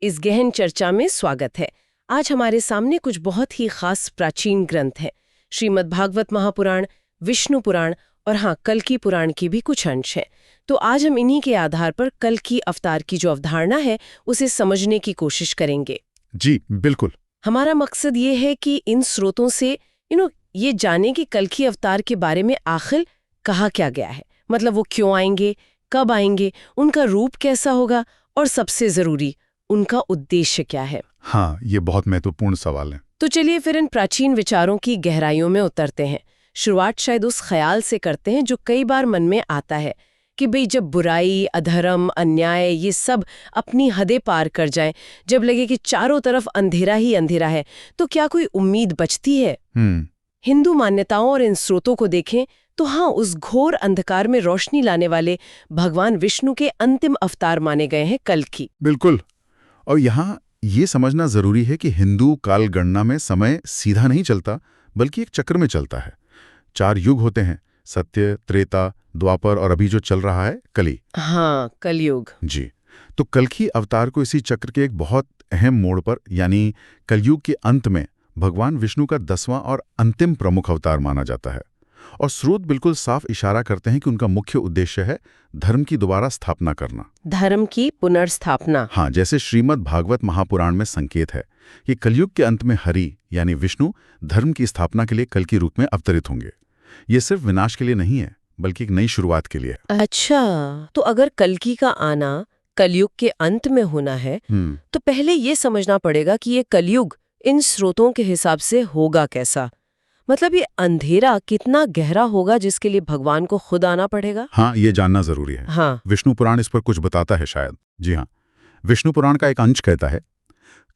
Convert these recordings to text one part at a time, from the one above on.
इस गहन चर्चा में स्वागत है। आज हमारे सामने कुछ बहुत ही खास प्राचीन ग्रंथ हैं। श्रीमद् भागवत महापुराण, विष्णु पुराण और हाँ, कल्कि पुराण की भी कुछ अंश हैं। तो आज हम इन्हीं के आधार पर कल्कि अवतार की जो अवधारणा है उसे समझने की कोशिश करेंगे। जी बिल्कुल। हमारा मकसद ये है कि इन स्रोतों से ये जाने कि कल्कि अवतार के बारे में आखिर कहा क्या गया है। मतलब वो क्यों आएंगे, कब आएंगे, उनका रूप कैसा होगा और सबसे जरूरी उनका उद्देश्य क्या है। हाँ, ये बहुत महत्वपूर्ण सवाल है। तो चलिए फिर इन प्राचीन विचारों की गहराइयों में उतरते हैं। शुरुआत शायद उस ख्याल से करते हैं जो कई बार मन में आता है कि भाई जब बुराई, अधर्म, अन्याय ये सब अपनी हदें पार कर जाएं, जब लगे कि चारों तरफ अंधेरा ही अंधेरा है, तो क्या कोई उम्मीद बचती है? हिंदू मान्यताओं और इन स्रोतों को देखें तो हाँ, उस घोर अंधकार में रोशनी लाने वाले भगवान विष्णु के अंतिम अवतार माने गए हैं कल्कि। बिल्कुल। और यहाँ ये समझना जरूरी है कि हिंदू काल गणना में समय सीधा नहीं चलता, बल्कि एक चक्र में चलता है। 4 युग होते हैं, सत्य, त्रेता, द्वापर और अभी जो चल रहा है कली। हाँ, कलयुग। जी। तो कल्कि अवतार को इसी चक्र के एक बहुत अहम मोड़ पर यानी कलयुग के अंत में भगवान विष्णु का 10वां और अंतिम प्रमुख अवतार माना जाता है। और स्रोत बिल्कुल साफ इशारा करते हैं कि उनका मुख्य उद्देश्य है धर्म की दोबारा स्थापना करना। धर्म की पुनर्स्थापना। हाँ, जैसे श्रीमद् भागवत महापुराण में संकेत है कि कलयुग के अंत में हरि यानी विष्णु धर्म की स्थापना के लिए कल के रूप में अवतरित होंगे। ये सिर्फ विनाश के लिए नहीं है, बल्कि एक नई शुरुआत के लिए है। अच्छा, तो अगर कल्कि का आना कलयुग के अंत में होना है, तो पहले ये समझना पड़ेगा कि ये कलयुग इन स्रोतों के हिसाब से होगा कैसा। मतलब ये अंधेरा कितना गहरा होगा जिसके लिए भगवान को खुद आना पड़ेगा। हाँ, ये जानना जरूरी है। हाँ। विष्णु पुराण इस पर कुछ बताता है शायद। जी हाँ, विष्णु पुराण का एक अंश कहता है,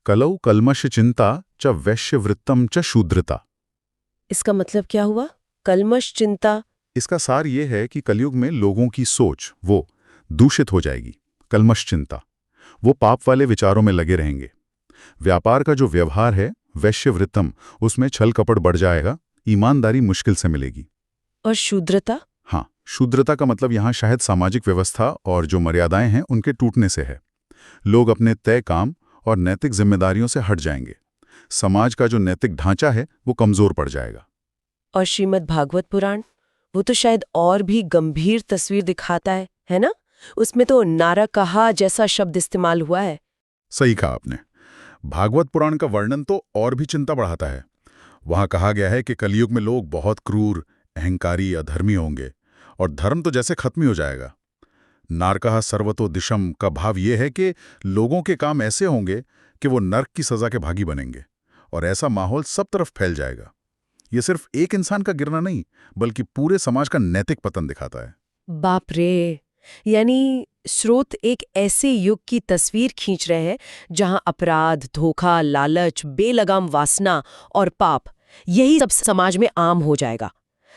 कलौ कल्मष चिंता च वैश्य वृत्तम च शूद्रता। इसका मतलब क्या हुआ? कल्मष चिंता। इसका सार ये है कि कलयुग में लोगों की सोच वो दूषित हो जाएगी। कल्मष चिंता, वो पाप वाले विचारों में लगे रहेंगे। व्यापार का जो व्यवहार है वैश्यवृत्तम, उसमें छल कपट बढ़ जाएगा, ईमानदारी मुश्किल से मिलेगी। और शूद्रता? हाँ, शूद्रता का मतलब यहाँ शायद सामाजिक व्यवस्था और जो मर्यादाएं हैं उनके टूटने से है। लोग अपने तय काम और नैतिक जिम्मेदारियों से हट जाएंगे। समाज का जो नैतिक ढांचा है वो कमजोर पड़ जाएगा। और श्रीमद् भागवत पुराण, वो तो शायद और भी गंभीर तस्वीर दिखाता है ना? उसमें तो नारकहा जैसा शब्द इस्तेमाल हुआ है। सही कहा आपने। भागवत पुराण का वर्णन तो और भी चिंता बढ़ाता है। वहां कहा गया है कि कलयुग में लोग बहुत क्रूर, अहंकारी, अधर्मी होंगे और धर्म तो जैसे खत्म ही हो जाएगा। नारकः सर्वतो दिशम का भाव यह है कि लोगों के काम ऐसे होंगे कि वो नर्क की सजा के भागी बनेंगे और ऐसा माहौल सब तरफ फैल जाएगा। ये सिर्फ एक इंसान का गिरना नहीं, बल्कि पूरे समाज का नैतिक पतन दिखाता है। बाप रे! यानी स्रोत एक ऐसे युग की तस्वीर खींच रहे हैं जहां अपराध, धोखा, लालच, बेलगाम वासना और पाप यही सब समाज में आम हो जाएगा।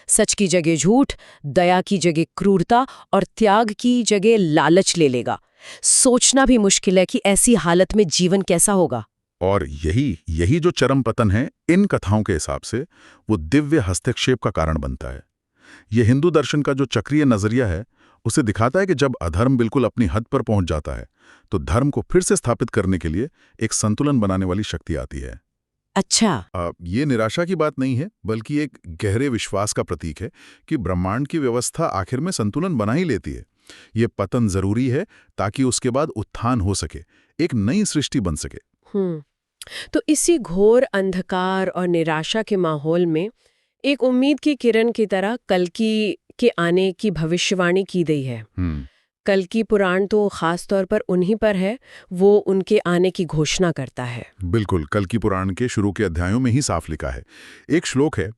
सच की जगह झूठ, दया की जगह क्रूरता और त्याग की जगह लालच ले लेगा। सोचना भी मुश्किल है कि ऐसी हालत में जीवन कैसा होगा। और यही जो चरम पतन है, इन कथाओं के हिसाब से वो दिव्य हस्तक्षेप का कारण बनता है। ये हिंदू दर्शन का जो चक्रीय नजरिया है उसे दिखाता है कि जब अधर्म बिल्कुल अपनी हद पर पहुंच जाता है तो धर्म को फिर से स्थापित करने के लिए एक संतुलन बनाने वाली शक्ति आती है। अच्छा। ये निराशा की बात नहीं है, बल्कि एक गहरे विश्वास का प्रतीक है कि ब्रह्मांड की व्यवस्था आखिर में संतुलन बना ही लेती है। ये पतन जरूरी है ताकि उसके बाद उत्थान हो सके, एक नई सृष्टि बन सके। तो इसी घोर अंधकार और निराशा के माहौल में एक उम्मीद की किरण की तरह कल्कि के आने की भविष्यवाणी की गई है। कल्कि पुराण तो खास तौर पर उन्हीं पर है, वो उनके आने की घोषणा करता है। बिल्कुल, कल्कि पुराण के शुरू के अध्यायों में ही साफ लिखा है। एक श्लोक है,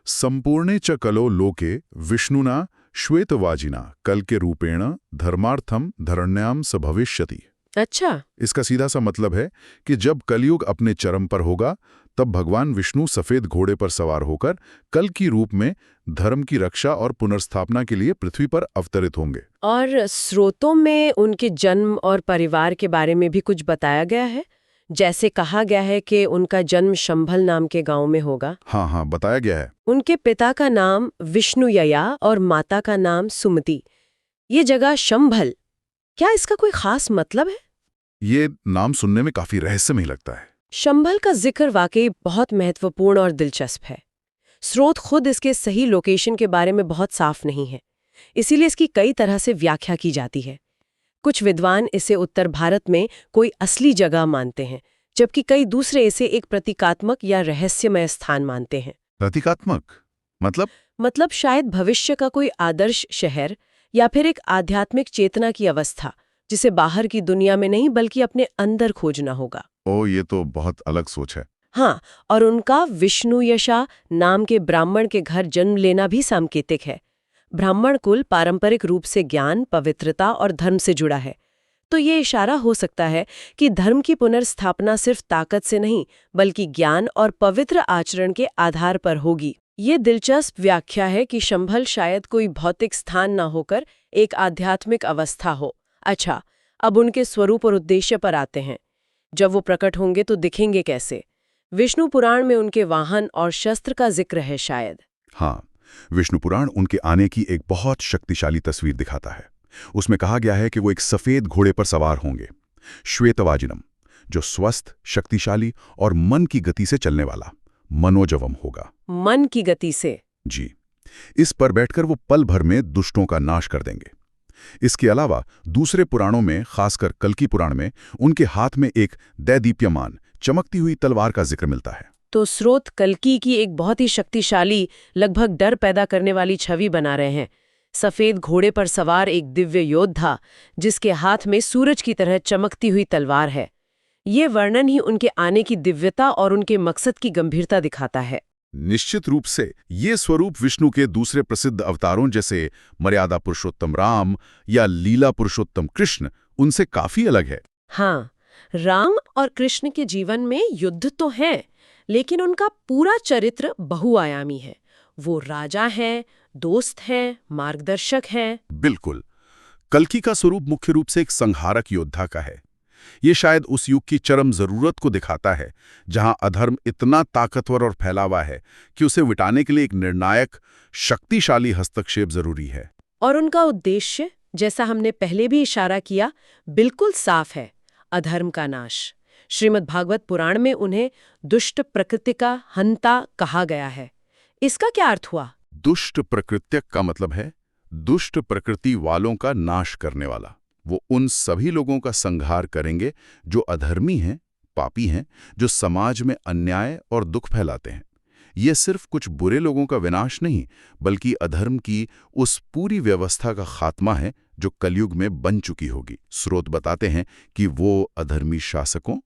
संपूर्णे च कलो लोके विष्णुना श्वेतवाजिना कल के रूपेण धर्मार्थम धरण्याम स भविष्यति। अच्छा। इसका सीधा सा मतलब है कि जब कलयुग अपने चरम पर होगा तब भगवान विष्णु सफेद घोड़े पर सवार होकर कल की रूप में धर्म की रक्षा और पुनर्स्थापना के लिए पृथ्वी पर अवतरित होंगे। और स्रोतों में उनके जन्म और परिवार के बारे में भी कुछ बताया गया है। जैसे कहा गया है कि उनका जन्म शंभल नाम के गांव में होगा। हाँ, बताया गया है। उनके पिता का नाम विष्णुयया और माता का नाम सुमति। ये जगह शंभल, क्या इसका कोई खास मतलब है? ये नाम सुनने में काफी रहस्यमय लगता है। शंभल का जिक्र वाकई बहुत महत्वपूर्ण और दिलचस्प है। स्रोत खुद इसके सही लोकेशन के बारे में बहुत साफ नहीं है, इसीलिए इसकी कई तरह से व्याख्या की जाती है। कुछ विद्वान इसे उत्तर भारत में कोई असली जगह मानते हैं, जबकि कई दूसरे इसे एक प्रतीकात्मक या रहस्यमय स्थान मानते हैं। प्रतीकात्मक मतलब शायद भविष्य का कोई आदर्श शहर या फिर एक आध्यात्मिक चेतना की अवस्था, जिसे बाहर की दुनिया में नहीं बल्कि अपने अंदर खोजना होगा। ये तो बहुत अलग सोच है। हाँ, और उनका विष्णु यशा नाम के ब्राह्मण के घर जन्म लेना भी सांकेतिक है। ब्राह्मण कुल पारंपरिक रूप से ज्ञान, पवित्रता और धर्म से जुड़ा है, तो ये इशारा हो सकता है कि धर्म की पुनर्स्थापना सिर्फ ताकत से नहीं बल्कि ज्ञान और पवित्र आचरण के आधार पर होगी। ये दिलचस्प व्याख्या है कि शंभल शायद कोई भौतिक स्थान न होकर एक आध्यात्मिक अवस्था हो। अच्छा, अब उनके स्वरूप और उद्देश्य पर आते हैं। जब वो प्रकट होंगे तो दिखेंगे कैसे? विष्णु पुराण में उनके वाहन और शस्त्र का जिक्र है शायद। हाँ, विष्णु पुराण उनके आने की एक बहुत शक्तिशाली तस्वीर दिखाता है। उसमें कहा गया है कि वो एक सफेद घोड़े पर सवार होंगे, श्वेतवाजिनम, जो स्वस्थ, शक्तिशाली और मन की गति से चलने वाला मनोजवम होगा। मन की गति से? जी। इस पर बैठकर वो पल भर में दुष्टों का नाश कर देंगे। इसके अलावा दूसरे पुराणों में, खासकर कल्की पुराण में, उनके हाथ में एक दैदीप्यमान चमकती हुई तलवार का जिक्र मिलता है। तो स्रोत कल्की की एक बहुत ही शक्तिशाली, लगभग डर पैदा करने वाली छवि बना रहे हैं। सफेद घोड़े पर सवार एक दिव्य योद्धा जिसके हाथ में सूरज की तरह चमकती हुई तलवार है। ये वर्णन ही उनके आने की दिव्यता और उनके मकसद की गंभीरता दिखाता है। निश्चित रूप से ये स्वरूप विष्णु के दूसरे प्रसिद्ध अवतारों जैसे मर्यादा पुरुषोत्तम राम या लीला पुरुषोत्तम कृष्ण उनसे काफी अलग है। हाँ, राम और कृष्ण के जीवन में युद्ध तो है, लेकिन उनका पूरा चरित्र बहुआयामी है। वो राजा हैं, दोस्त हैं, मार्गदर्शक हैं। बिल्कुल। कल्की का स्वरूप मुख्य रूप से एक संहारक योद्धा का है। ये शायद उस युग की चरम जरूरत को दिखाता है, जहां अधर्म इतना ताकतवर और फैला हुआ है कि उसे मिटाने के लिए एक निर्णायक, शक्तिशाली हस्तक्षेप जरूरी है। और उनका उद्देश्य, जैसा हमने पहले भी इशारा किया, बिल्कुल साफ है, अधर्म का नाश। श्रीमद् भागवत पुराण में उन्हें दुष्ट प्रकृति का हंता कहा गया है। इसका क्या अर्थ हुआ? दुष्ट प्रकृत्य का मतलब है दुष्ट प्रकृति वालों का नाश करने वाला। वो उन सभी लोगों का संहार करेंगे जो अधर्मी हैं, पापी हैं, जो समाज में अन्याय और दुख फैलाते हैं। ये सिर्फ कुछ बुरे लोगों का विनाश नहीं, बल्कि अधर्म की उस पूरी व्यवस्था का खात्मा है जो कलयुग में बन चुकी होगी। स्रोत बताते हैं कि वो अधर्मी शासकों,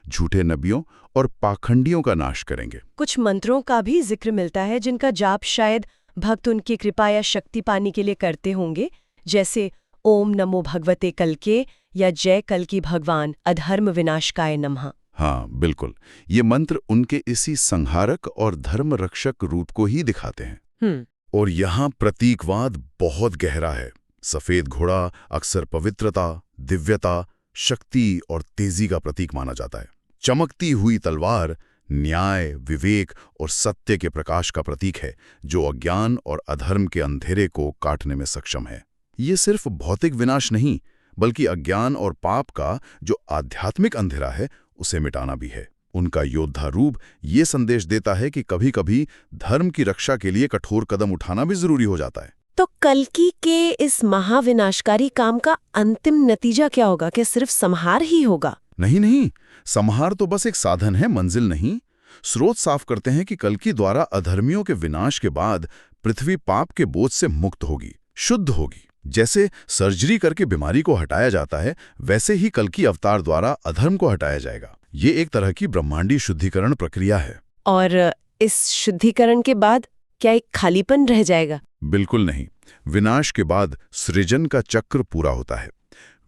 झूठे नबियों और पाखंडियों का नाश करेंगे। कुछ मंत्रों का भी जिक्र मिलता है जिनका जाप शायद भक्त उनकी कृपा या शक्ति पाने के लिए करते होंगे, जैसे ओम नमो भगवते कल्के या जय कल्की भगवान अधर्म विनाशकाय नमः। हाँ, बिल्कुल। ये मंत्र उनके इसी संहारक और धर्म रक्षक रूप को ही दिखाते हैं। और यहाँ प्रतीकवाद बहुत गहरा है। सफेद घोड़ा अक्सर पवित्रता, दिव्यता, शक्ति और तेजी का प्रतीक माना जाता है। चमकती हुई तलवार न्याय, विवेक और सत्य के प्रकाश का प्रतीक है, जो अज्ञान और अधर्म के अंधेरे को काटने में सक्षम है। ये सिर्फ भौतिक विनाश नहीं, बल्कि अज्ञान और पाप का जो आध्यात्मिक अंधेरा है, उसे मिटाना भी है। उनका योद्धा रूप ये संदेश देता है कि कभी-कभी धर्म की रक्षा के लिए कठोर कदम उठाना भी जरूरी हो जाता है। तो कल्की के इस महाविनाशकारी काम का अंतिम नतीजा क्या होगा? क्या सिर्फ संहार ही होगा? नहीं, संहार तो बस एक साधन है, मंजिल नहीं। स्रोत साफ करते हैं कि कल्की द्वारा अधर्मियों के विनाश के बाद पृथ्वी पाप के बोझ से मुक्त होगी, शुद्ध होगी। जैसे सर्जरी करके बीमारी को हटाया जाता है, वैसे ही कल्की अवतार द्वारा अधर्म को हटाया जाएगा। ये एक तरह की ब्रह्मांडी शुद्धिकरण प्रक्रिया है। और इस शुद्धिकरण के बाद क्या एक खालीपन रह जाएगा? बिल्कुल नहीं। विनाश के बाद सृजन का चक्र पूरा होता है।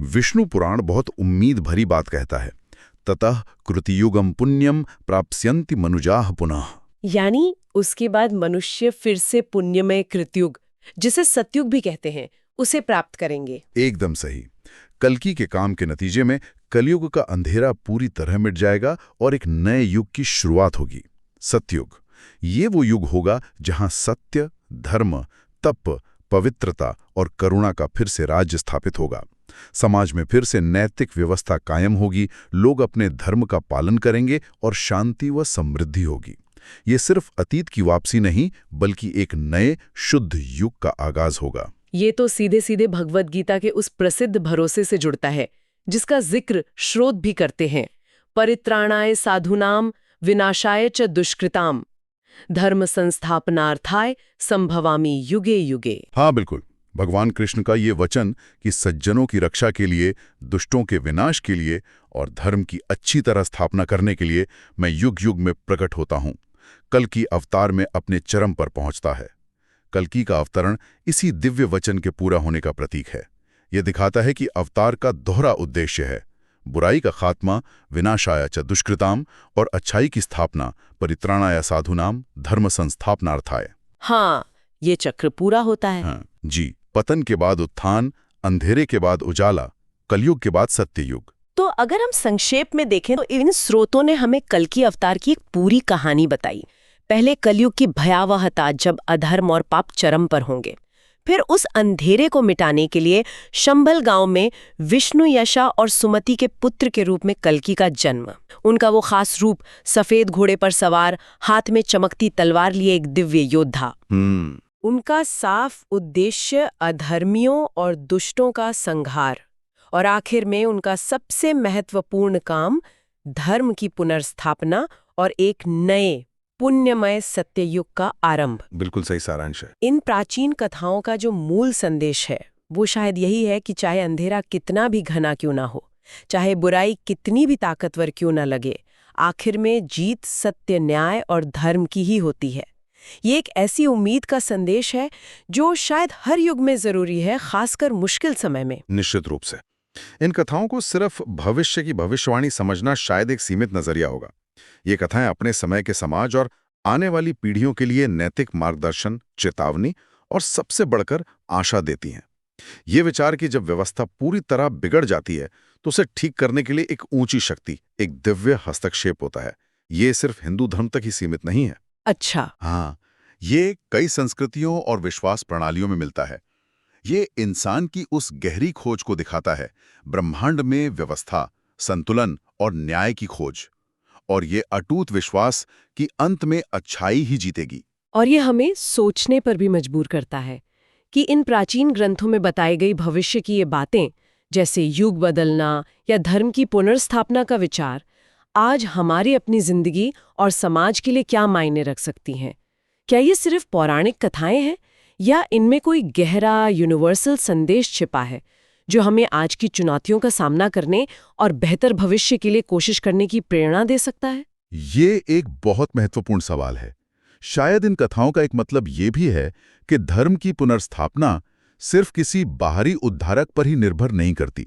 विष्णु पुराण बहुत उम्मीद भरी बात कहता है, ततः कृतियुगम पुण्यम प्राप्स्यन्ति मनुजाः पुनः। यानी उसके बाद मनुष्य फिर से पुण्यमय कृतयुग, जिसे सतयुग भी कहते हैं, उसे प्राप्त करेंगे। एकदम सही। कल्की के काम के नतीजे में कलयुग का अंधेरा पूरी तरह मिट जाएगा और एक नए युग की शुरुआत होगी, सतयुग। ये वो युग होगा जहां सत्य, धर्म, तप, पवित्रता और करुणा का फिर से राज्य स्थापित होगा। समाज में फिर से नैतिक व्यवस्था कायम होगी, लोग अपने धर्म का पालन करेंगे और शांति व समृद्धि होगी। ये सिर्फ अतीत की वापसी नहीं, बल्कि एक नए शुद्ध युग का आगाज होगा। ये तो सीधे सीधे भगवद गीता के उस प्रसिद्ध भरोसे से जुड़ता है, जिसका जिक्र श्रोत भी करते हैं। परित्राणाय साधूनाम विनाशाय च दुष्कृताम धर्म संस्थापनार्थाय संभवामि युगे युगे। हाँ बिल्कुल, भगवान कृष्ण का ये वचन कि सज्जनों की रक्षा के लिए, दुष्टों के विनाश के लिए और धर्म की अच्छी तरह स्थापना करने के लिए मैं युग युग में प्रकट होता हूँ, कल्कि अवतार में अपने चरम पर पहुंचता है। कल्कि का अवतरण इसी दिव्य वचन के पूरा होने का प्रतीक है। यह दिखाता है कि अवतार का दोहरा उद्देश्य है, बुराई का खात्मा विनाशाय च दुष्कृताम और अच्छाई की स्थापना परित्राणाय साधुनाम धर्म संस्थापनार्थाय। हाँ, ये चक्र पूरा होता है। हाँ जी, पतन के बाद उत्थान, अंधेरे के बाद उजाला, कलयुग के बाद सत्ययुग। तो अगर हम संक्षेप में देखें तो इन स्रोतों ने हमें कल्कि अवतार की एक पूरी कहानी बताई। पहले कलयुग की भयावहता, जब अधर्म और पाप चरम पर होंगे। फिर उस अंधेरे को मिटाने के लिए शंभल गांव में विष्णु यशा और सुमति के पुत्र के रूप में कल्कि का जन्म। उनका वो खास रूप, सफेद घोड़े पर सवार, हाथ में चमकती तलवार लिए एक दिव्य योद्धा। उनका साफ उद्देश्य अधर्मियों और दुष्टों का संहार, और आखिर में उनका सबसे महत्वपूर्ण काम धर्म की पुनर्स्थापना और एक नए पुण्यमय सत्ययुग का आरंभ। बिल्कुल सही सारांश है। इन प्राचीन कथाओं का जो मूल संदेश है वो शायद यही है कि चाहे अंधेरा कितना भी घना क्यों ना हो, चाहे बुराई कितनी भी ताकतवर क्यों ना लगे, आखिर में जीत सत्य, न्याय और धर्म की ही होती है। ये एक ऐसी उम्मीद का संदेश है जो शायद हर युग में जरूरी है, खासकर मुश्किल समय में। निश्चित रूप से इन कथाओं को सिर्फ भविष्य की भविष्यवाणी समझना शायद एक सीमित नजरिया होगा। ये कथाएं अपने समय के समाज और आने वाली पीढ़ियों के लिए नैतिक मार्गदर्शन, चेतावनी और सबसे बढ़कर आशा देती हैं। ये विचार कि जब व्यवस्था पूरी तरह बिगड़ जाती है तो उसे ठीक करने के लिए एक ऊंची शक्ति, एक दिव्य हस्तक्षेप होता है। ये सिर्फ हिंदू धर्म तक ही सीमित नहीं है। अच्छा। हाँ, ये कई संस्कृतियों और विश्वास प्रणालियों में मिलता है। ये इंसान की उस गहरी खोज को दिखाता है, ब्रह्मांड में व्यवस्था, संतुलन और न्याय की खोज, और ये अटूट विश्वास कि अंत में अच्छाई ही जीतेगी। और ये हमें सोचने पर भी मजबूर करता है कि इन प्राचीन ग्रंथों में बताई गई भविष्य की ये बातें, जैसे युग बदलना या धर्म की पुनर्स्थापना का विचार, आज हमारी अपनी जिंदगी और समाज के लिए क्या मायने रख सकती हैं। क्या ये सिर्फ पौराणिक कथाएं हैं या इनमें कोई गहरा यूनिवर्सल संदेश छिपा है जो हमें आज की चुनौतियों का सामना करने और बेहतर भविष्य के लिए कोशिश करने की प्रेरणा दे सकता है? ये एक बहुत महत्वपूर्ण सवाल है। शायद इन कथाओं का एक मतलब ये भी है कि धर्म की पुनर्स्थापना सिर्फ किसी बाहरी उद्धारक पर ही निर्भर नहीं करती,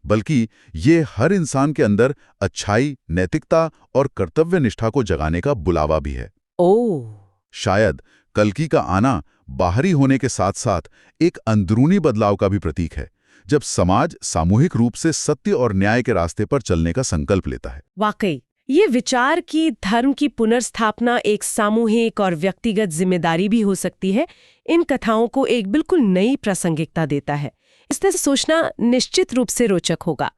बल्कि ये हर इंसान के अंदर अच्छाई, नैतिकता और कर्तव्य निष्ठा को जगाने का बुलावा भी है। ओह! शायद कल्कि का आना बाहरी होने के साथ साथ एक अंदरूनी बदलाव का भी प्रतीक है, जब समाज सामूहिक रूप से सत्य और न्याय के रास्ते पर चलने का संकल्प लेता है। वाकई ये विचार कि धर्म की पुनर्स्थापना एक सामूहिक और व्यक्तिगत जिम्मेदारी भी हो सकती है, इन कथाओं को एक बिल्कुल नई प्रासंगिकता देता है। इस तरह सोचना निश्चित रूप से रोचक होगा।